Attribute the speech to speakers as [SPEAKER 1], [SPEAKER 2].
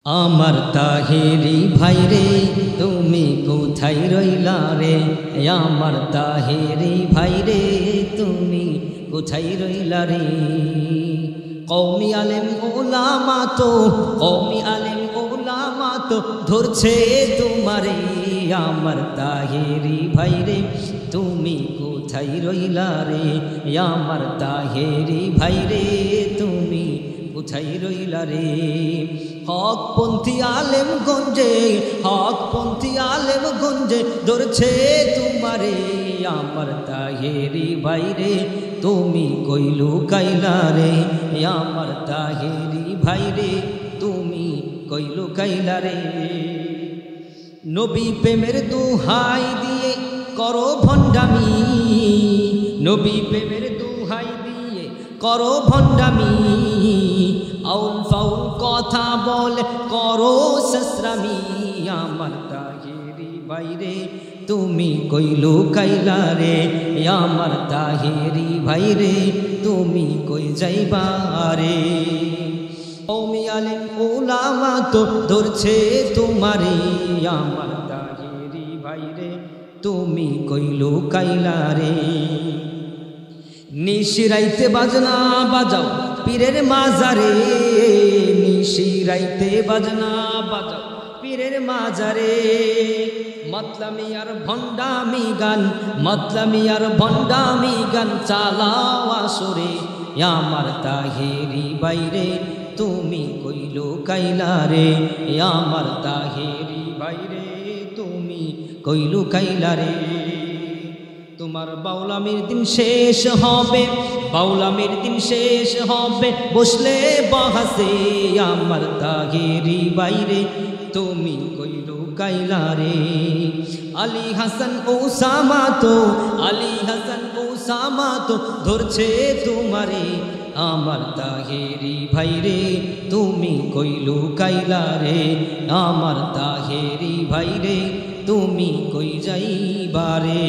[SPEAKER 1] আমার তাহেরি ভাই রে তুমি কোথায় রইলা রে, আমার তাহেরি ভাই রে তুমি কোথায় রইলা রে। কওমি আলেম ওলামা তো, কওমি আলেম ওলামা তো ধরছে তোমারে, আমার তাহেরি ভাই রে তুমি কোথায় রইলা রে, আমার তাহেরি ভাই রে তুমি কোথায় রইলা রে। হকপন্থী আলেম গঞ্জে, হকপন্থী আলেম গঞ্জে ধরছে তোমারে, আমার তাহেরি ভাই রে তুমি কই লুকাইলা রে, আমার তাহেরি ভাই রে তুমি কই লুকাইলা রে। নবী প্রেমের দোহাই দিয়ে করো ভণ্ডামি, নবী প্রেমের দোহাই দিয়ে করো ভণ্ডামি, আউল ফাউল কথা বলে করো সসরামি, আমার তাহেরি ভাই রে তুমি কই লুকাইলা রে, আমার তাহেরি ভাই রে তুমি কই যাইবা রে। কওমি আলেম ওলামা তো ধরছে তোমারে, আমার তাহেরি ভাই রে তুমি কই লুকাইলা রে। নিশিরাইতে বাজনা বাজাও পীরের মাজারে, নিশিরাইতে বাজনা বাজাও পীরের মাজারে, মাতলামি আর ভণ্ডামি গান, মাতলামি আর ভণ্ডামি গান চালাও আসরে, আমার তাহেরি ভাই রে তুমি কই লুকাইলা রে, আমার তাহেরি ভাই রে তুমি কই লুকাইলা রে। তোমার বাউলামির দিন শেষ হবে, বাউলামির দিন শেষ হবে বসলে বহাসে, আমার তাহেরি ভাই রে তুমি কই লুকাইলা রে। আলী হাসান ওসামা তো, আলী হাসান ওসামা তো ধরছে তোমারে, আমার তাহেরি ভাই রে তুমি কই লুকাইলা রে, আমার তাহেরি ভাই রে তুমি কই যাইবা রে।